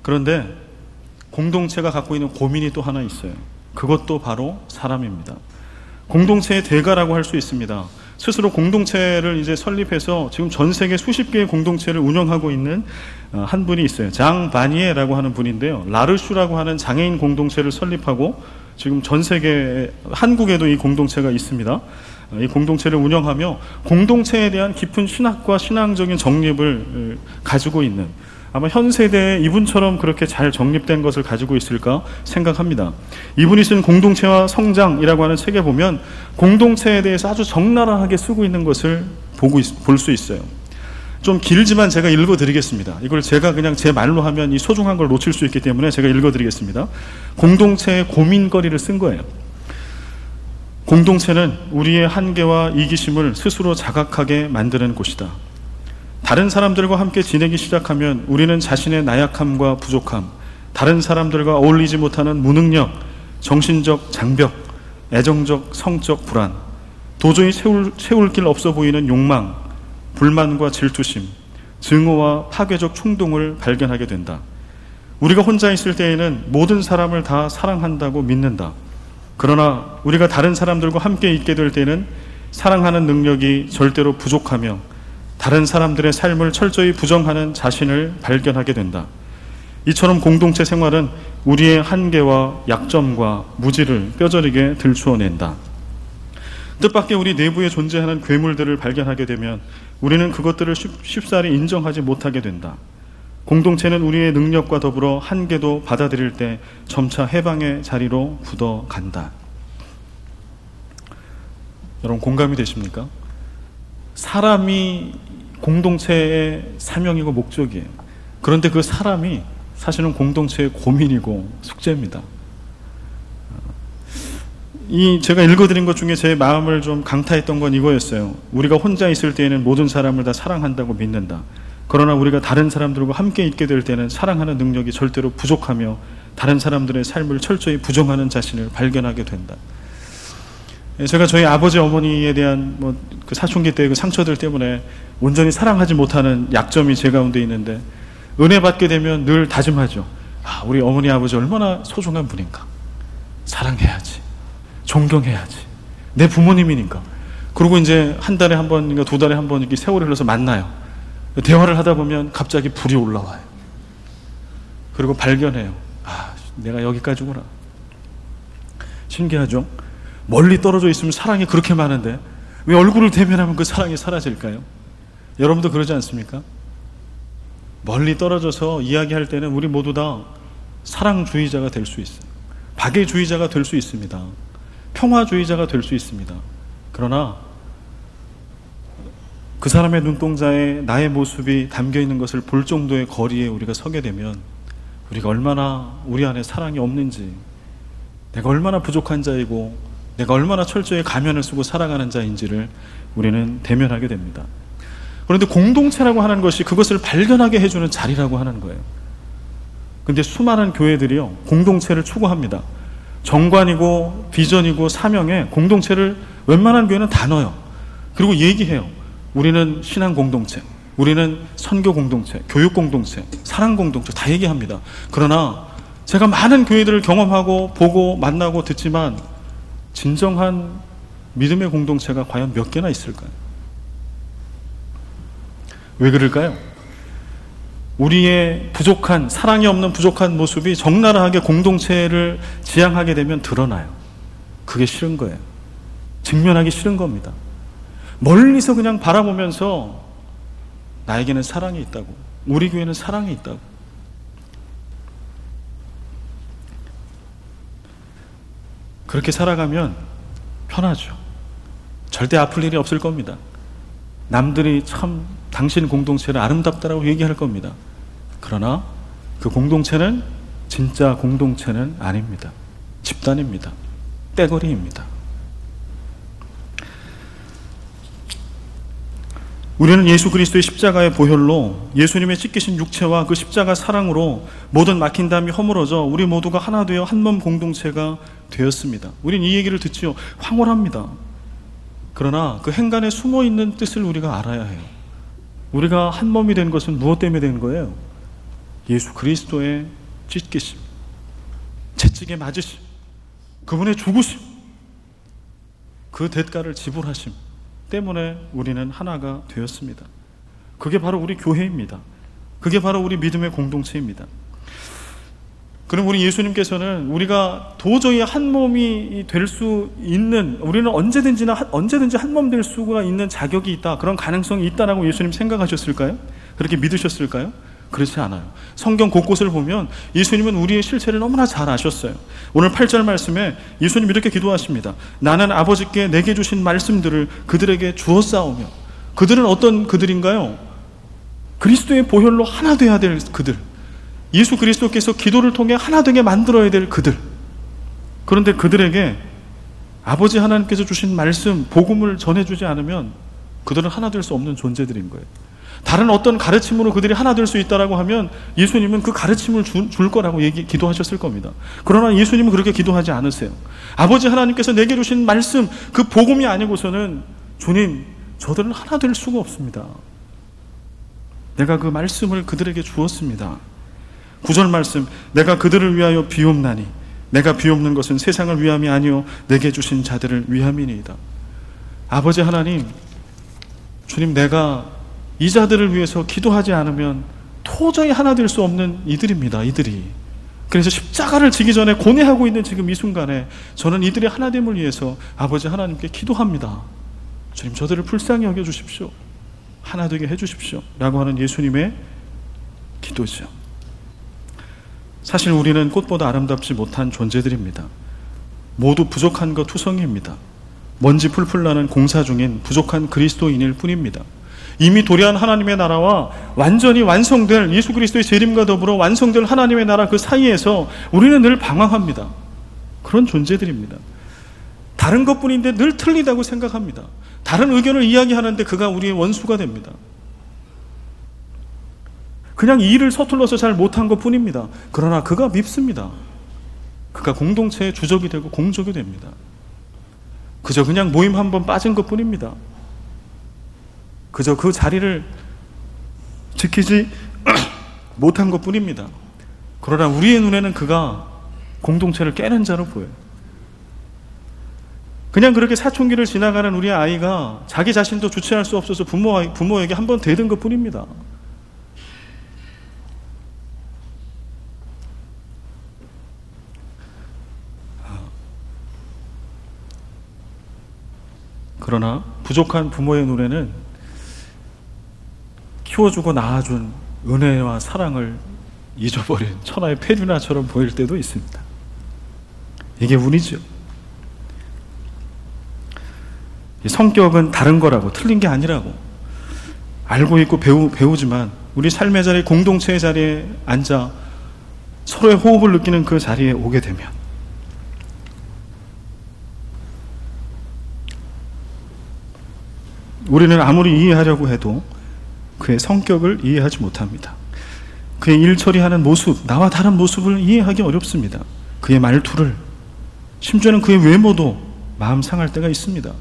그런데 공동체가 갖고 있는 고민이 또 하나 있어요. 그것도 바로 사람입니다. 공동체의 대가라고 할 수 있습니다. 스스로 공동체를 이제 설립해서 지금 전 세계 수십 개의 공동체를 운영하고 있는 한 분이 있어요. 장 바니에라고 하는 분인데요. 라르슈라고 하는 장애인 공동체를 설립하고 지금 전 세계, 한국에도 이 공동체가 있습니다. 이 공동체를 운영하며 공동체에 대한 깊은 신학과 신앙적인 정립을 가지고 있는, 아마 현 세대에 이분처럼 그렇게 잘 정립된 것을 가지고 있을까 생각합니다. 이분이 쓴 공동체와 성장이라고 하는 책에 보면 공동체에 대해서 아주 적나라하게 쓰고 있는 것을 볼 수 있어요. 좀 길지만 제가 읽어드리겠습니다. 이걸 제가 그냥 제 말로 하면 이 소중한 걸 놓칠 수 있기 때문에 제가 읽어드리겠습니다. 공동체의 고민거리를 쓴 거예요. 공동체는 우리의 한계와 이기심을 스스로 자각하게 만드는 곳이다. 다른 사람들과 함께 지내기 시작하면 우리는 자신의 나약함과 부족함, 다른 사람들과 어울리지 못하는 무능력, 정신적 장벽, 애정적 성적 불안, 도저히 채울 길 없어 보이는 욕망, 불만과 질투심, 증오와 파괴적 충동을 발견하게 된다. 우리가 혼자 있을 때에는 모든 사람을 다 사랑한다고 믿는다. 그러나 우리가 다른 사람들과 함께 있게 될 때는 사랑하는 능력이 절대로 부족하며 다른 사람들의 삶을 철저히 부정하는 자신을 발견하게 된다. 이처럼 공동체 생활은 우리의 한계와 약점과 무지를 뼈저리게 들추어낸다. 뜻밖의 우리 내부에 존재하는 괴물들을 발견하게 되면 우리는 그것들을 쉽사리 인정하지 못하게 된다. 공동체는 우리의 능력과 더불어 한계도 받아들일 때 점차 해방의 자리로 굳어간다. 여러분, 공감이 되십니까? 사람이 공동체의 사명이고 목적이에요. 그런데 그 사람이 사실은 공동체의 고민이고 숙제입니다. 제가 읽어드린 것 중에 제 마음을 좀 강타했던 건 이거였어요. 우리가 혼자 있을 때에는 모든 사람을 다 사랑한다고 믿는다. 그러나 우리가 다른 사람들과 함께 있게 될 때는 사랑하는 능력이 절대로 부족하며 다른 사람들의 삶을 철저히 부정하는 자신을 발견하게 된다. 제가 저희 아버지 어머니에 대한 그 사춘기 때의 그 상처들 때문에 온전히 사랑하지 못하는 약점이 제 가운데 있는데, 은혜 받게 되면 늘 다짐하죠. 우리 어머니 아버지 얼마나 소중한 분인가. 사랑해야지, 존경해야지, 내 부모님이니까. 그리고 이제 한 달에 한 번인가 두 달에 한 번 이렇게 세월이 흘러서 만나요. 대화를 하다 보면 갑자기 불이 올라와요. 그리고 발견해요. 내가 여기까지구나. 신기하죠? 멀리 떨어져 있으면 사랑이 그렇게 많은데 왜 얼굴을 대면하면 그 사랑이 사라질까요? 여러분도 그러지 않습니까? 멀리 떨어져서 이야기할 때는 우리 모두 다 사랑주의자가 될 수 있어요. 박애주의자가 될 수 있습니다. 평화주의자가 될 수 있습니다. 그러나 그 사람의 눈동자에 나의 모습이 담겨있는 것을 볼 정도의 거리에 우리가 서게 되면 우리가 얼마나 우리 안에 사랑이 없는지, 내가 얼마나 부족한 자이고 내가 얼마나 철저히 가면을 쓰고 살아가는 자인지를 우리는 대면하게 됩니다. 그런데 공동체라고 하는 것이 그것을 발견하게 해주는 자리라고 하는 거예요. 그런데 수많은 교회들이요, 공동체를 추구합니다. 정관이고 비전이고 사명에 공동체를 웬만한 교회는 다 넣어요. 그리고 얘기해요. 우리는 신앙 공동체, 우리는 선교 공동체, 교육 공동체, 사랑 공동체 다 얘기합니다. 그러나 제가 많은 교회들을 경험하고 보고 만나고 듣지만 진정한 믿음의 공동체가 과연 몇 개나 있을까요? 왜 그럴까요? 우리의 부족한, 사랑이 없는 부족한 모습이 적나라하게 공동체를 지향하게 되면 드러나요. 그게 싫은 거예요. 직면하기 싫은 겁니다. 멀리서 그냥 바라보면서 나에게는 사랑이 있다고, 우리 교회는 사랑이 있다고. 그렇게 살아가면 편하죠. 절대 아플 일이 없을 겁니다. 남들이 참 당신 공동체를 아름답다라고 얘기할 겁니다. 그러나 그 공동체는 진짜 공동체는 아닙니다. 집단입니다. 떼거리입니다. 우리는 예수 그리스도의 십자가의 보혈로, 예수님의 찢기신 육체와 그 십자가 사랑으로 모든 막힌담이 허물어져 우리 모두가 하나 되어 한 몸 공동체가 되었습니다. 우린 이 얘기를 듣지요. 황홀합니다. 그러나 그 행간에 숨어있는 뜻을 우리가 알아야 해요. 우리가 한 몸이 된 것은 무엇 때문에 된 거예요? 예수 그리스도의 찢기심, 채찍에 맞으심, 그분의 죽으심, 그 대가를 지불하심 때문에 우리는 하나가 되었습니다. 그게 바로 우리 교회입니다. 그게 바로 우리 믿음의 공동체입니다. 그럼 우리 예수님께서는 우리가 도저히 한 몸이 될 수 있는, 우리는 언제든지 한 몸 될 수가 있는 자격이 있다, 그런 가능성이 있다라고 예수님 생각하셨을까요? 그렇게 믿으셨을까요? 그렇지 않아요. 성경 곳곳을 보면 예수님은 우리의 실체를 너무나 잘 아셨어요. 오늘 8절 말씀에 예수님 이렇게 기도하십니다. 나는 아버지께 내게 주신 말씀들을 그들에게 주었사오며. 그들은 어떤 그들인가요? 그리스도의 보혈로 하나 돼야 될 그들, 예수 그리스도께서 기도를 통해 하나 되게 만들어야 될 그들. 그런데 그들에게 아버지 하나님께서 주신 말씀, 복음을 전해주지 않으면 그들은 하나 될 수 없는 존재들인 거예요. 다른 어떤 가르침으로 그들이 하나 될 수 있다라고 하면 예수님은 그 가르침을 줄 거라고 기도하셨을 겁니다. 그러나 예수님은 그렇게 기도하지 않으세요. 아버지 하나님께서 내게 주신 말씀, 그 복음이 아니고서는 주님, 저들은 하나 될 수가 없습니다. 내가 그 말씀을 그들에게 주었습니다. 9절 말씀, 내가 그들을 위하여 비옵나니 내가 비옵는 것은 세상을 위함이 아니요 내게 주신 자들을 위함이니이다. 아버지 하나님, 주님, 내가 이 자들을 위해서 기도하지 않으면 도저히 하나 될 수 없는 이들입니다. 이들이. 그래서 십자가를 지기 전에 고뇌하고 있는 지금 이 순간에 저는 이들의 하나됨을 위해서 아버지 하나님께 기도합니다. 주님, 저들을 불쌍히 여겨주십시오. 하나 되게 해주십시오. 라고 하는 예수님의 기도죠. 사실 우리는 꽃보다 아름답지 못한 존재들입니다. 모두 부족한 것 투성이입니다. 먼지 풀풀 나는 공사 중인 부족한 그리스도인일 뿐입니다. 이미 도래한 하나님의 나라와 완전히 완성될 예수 그리스도의 재림과 더불어 완성될 하나님의 나라 그 사이에서 우리는 늘 방황합니다. 그런 존재들입니다. 다른 것뿐인데 늘 틀리다고 생각합니다. 다른 의견을 이야기하는데 그가 우리의 원수가 됩니다. 그냥 이 일을 서툴러서 잘 못한 것뿐입니다. 그러나 그가 밉습니다. 그가 공동체의 주적이 되고 공적이 됩니다. 그저 그냥 모임 한번 빠진 것뿐입니다. 그저 그 자리를 지키지 못한 것뿐입니다. 그러나 우리의 눈에는 그가 공동체를 깨는 자로 보여요. 그냥 그렇게 사춘기를 지나가는 우리의 아이가 자기 자신도 주체할 수 없어서 부모에게 한번 대든 것뿐입니다. 그러나 부족한 부모의 눈에는 키워주고 낳아준 은혜와 사랑을 잊어버린 천하의 페류나처럼 보일 때도 있습니다. 이게 운이죠. 성격은 다른 거라고, 틀린 게 아니라고 알고 있고 배우지만 우리 삶의 자리, 공동체의 자리에 앉아 서로의 호흡을 느끼는 그 자리에 오게 되면 우리는 아무리 이해하려고 해도 그의 성격을 이해하지 못합니다. 그의 일 처리하는 모습, 나와 다른 모습을 이해하기 어렵습니다. 그의 말투를, 심지어는 그의 외모도 마음 상할 때가 있습니다.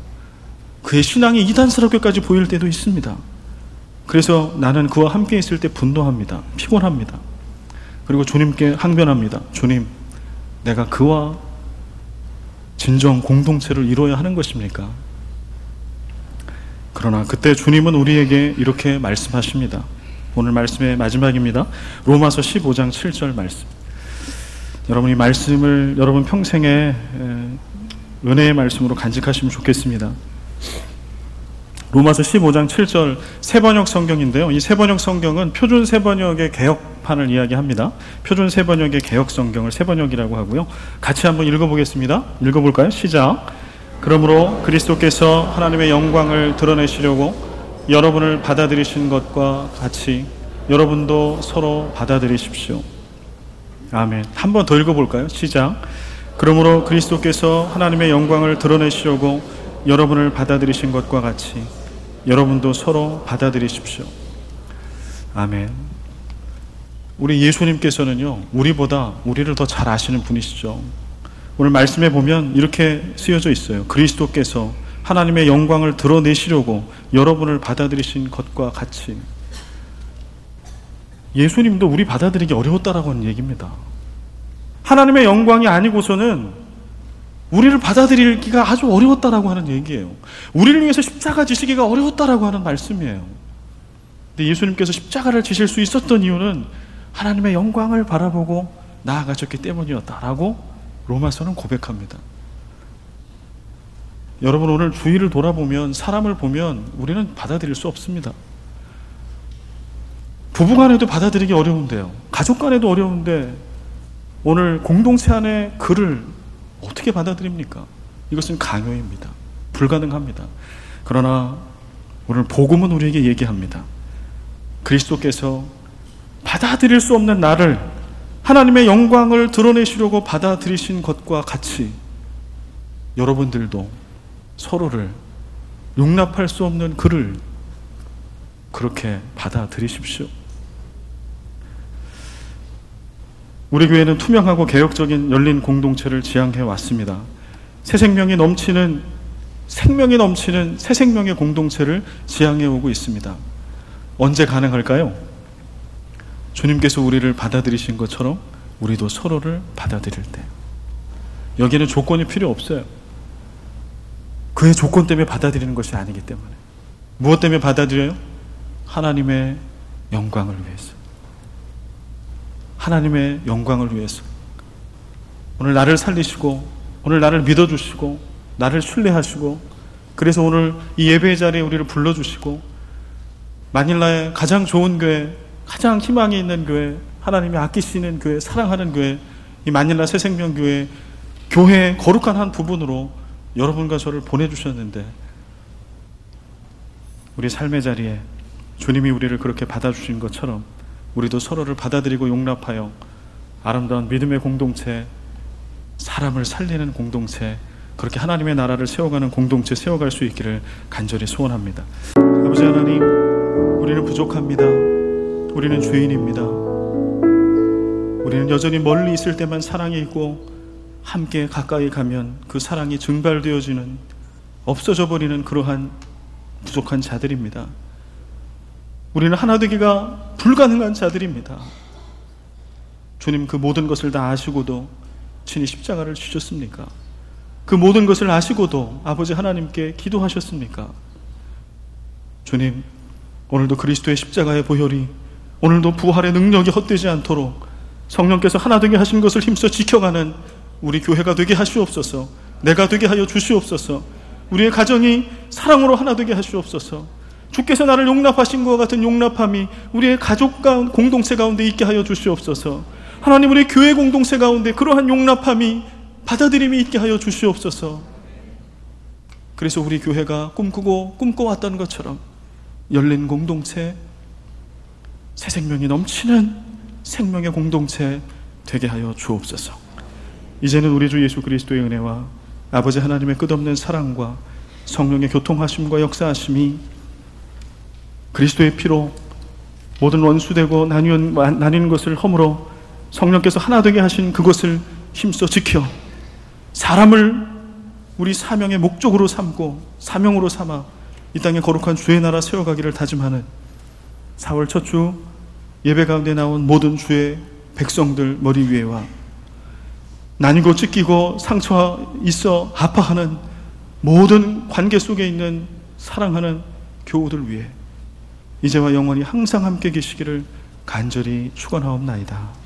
그의 신앙이 이단스럽게까지 보일 때도 있습니다. 그래서 나는 그와 함께 있을 때 분노합니다. 피곤합니다. 그리고 주님께 항변합니다. 주님, 내가 그와 진정 공동체를 이루어야 하는 것입니까? 그러나 그때 주님은 우리에게 이렇게 말씀하십니다. 오늘 말씀의 마지막입니다. 로마서 15장 7절 말씀. 여러분 이 말씀을 여러분 평생에 은혜의 말씀으로 간직하시면 좋겠습니다. 로마서 15장 7절 세번역 성경인데요. 이 세번역 성경은 표준 세번역의 개혁판을 이야기합니다. 표준 세번역의 개혁 성경을 세번역이라고 하고요. 같이 한번 읽어보겠습니다. 읽어볼까요? 시작. 그러므로 그리스도께서 하나님의 영광을 드러내시려고 여러분을 받아들이신 것과 같이 여러분도 서로 받아들이십시오. 아멘. 한 번 더 읽어볼까요? 시작. 그러므로 그리스도께서 하나님의 영광을 드러내시려고 여러분을 받아들이신 것과 같이 여러분도 서로 받아들이십시오. 아멘. 우리 예수님께서는요, 우리보다 우리를 더 잘 아시는 분이시죠. 오늘 말씀에 보면 이렇게 쓰여져 있어요. 그리스도께서 하나님의 영광을 드러내시려고 여러분을 받아들이신 것과 같이. 예수님도 우리 받아들이기 어려웠다라고 하는 얘기입니다. 하나님의 영광이 아니고서는 우리를 받아들이기가 아주 어려웠다라고 하는 얘기예요. 우리를 위해서 십자가 지시기가 어려웠다라고 하는 말씀이에요. 근데 예수님께서 십자가를 지실 수 있었던 이유는 하나님의 영광을 바라보고 나아가셨기 때문이었다라고 로마서는 고백합니다. 여러분 오늘 주위를 돌아보면 사람을 보면 우리는 받아들일 수 없습니다. 부부간에도 받아들이기 어려운데요. 가족간에도 어려운데 오늘 공동체 안에 그를 어떻게 받아들입니까? 이것은 강요입니다. 불가능합니다. 그러나 오늘 복음은 우리에게 얘기합니다. 그리스도께서 받아들일 수 없는 나를 하나님의 영광을 드러내시려고 받아들이신 것과 같이 여러분들도 서로를 용납할 수 없는 그를 그렇게 받아들이십시오. 우리 교회는 투명하고 개혁적인 열린 공동체를 지향해 왔습니다. 새 생명이 넘치는 새 생명의 공동체를 지향해 오고 있습니다. 언제 가능할까요? 주님께서 우리를 받아들이신 것처럼 우리도 서로를 받아들일 때. 여기에는 조건이 필요 없어요. 그의 조건 때문에 받아들이는 것이 아니기 때문에. 무엇 때문에 받아들여요? 하나님의 영광을 위해서. 하나님의 영광을 위해서. 오늘 나를 살리시고 오늘 나를 믿어주시고 나를 신뢰하시고 그래서 오늘 이 예배의 자리에 우리를 불러주시고 마닐라의 가장 좋은 교회, 가장 희망이 있는 교회, 하나님이 아끼시는 교회, 사랑하는 교회, 이 마닐라 새생명교회 교회의 거룩한 한 부분으로 여러분과 저를 보내주셨는데 우리 삶의 자리에 주님이 우리를 그렇게 받아주신 것처럼 우리도 서로를 받아들이고 용납하여 아름다운 믿음의 공동체, 사람을 살리는 공동체, 그렇게 하나님의 나라를 세워가는 공동체 세워갈 수 있기를 간절히 소원합니다. 아버지 하나님, 우리는 부족합니다. 우리는 죄인입니다. 우리는 여전히 멀리 있을 때만 사랑이 있고 함께 가까이 가면 그 사랑이 증발되어지는, 없어져 버리는 그러한 부족한 자들입니다. 우리는 하나 되기가 불가능한 자들입니다. 주님, 그 모든 것을 다 아시고도 친히 십자가를 지셨습니까? 그 모든 것을 아시고도 아버지 하나님께 기도하셨습니까? 주님, 오늘도 그리스도의 십자가의 보혈이, 오늘도 부활의 능력이 헛되지 않도록 성령께서 하나 되게 하신 것을 힘써 지켜가는 우리 교회가 되게 하시옵소서. 내가 되게 하여 주시옵소서. 우리의 가정이 사랑으로 하나 되게 하시옵소서. 주께서 나를 용납하신 것과 같은 용납함이 우리의 가족 공동체 가운데 있게 하여 주시옵소서. 하나님, 우리 교회 공동체 가운데 그러한 용납함이, 받아들임이 있게 하여 주시옵소서. 그래서 우리 교회가 꿈꿔왔던 것처럼 열린 공동체, 새 생명이 넘치는 생명의 공동체 되게 하여 주옵소서. 이제는 우리 주 예수 그리스도의 은혜와 아버지 하나님의 끝없는 사랑과 성령의 교통하심과 역사하심이 그리스도의 피로 모든 원수되고 나뉘는 것을 허물어 성령께서 하나 되게 하신 그것을 힘써 지켜 사람을 우리 사명의 목적으로 삼고 사명으로 삼아 이 땅에 거룩한 주의 나라 세워가기를 다짐하는 4월 첫 주 예배 가운데 나온 모든 주의 백성들 머리 위에와 나뉘고 찢기고 상처 있어 아파하는 모든 관계 속에 있는 사랑하는 교우들 위해 이제와 영원히 항상 함께 계시기를 간절히 축원하옵나이다.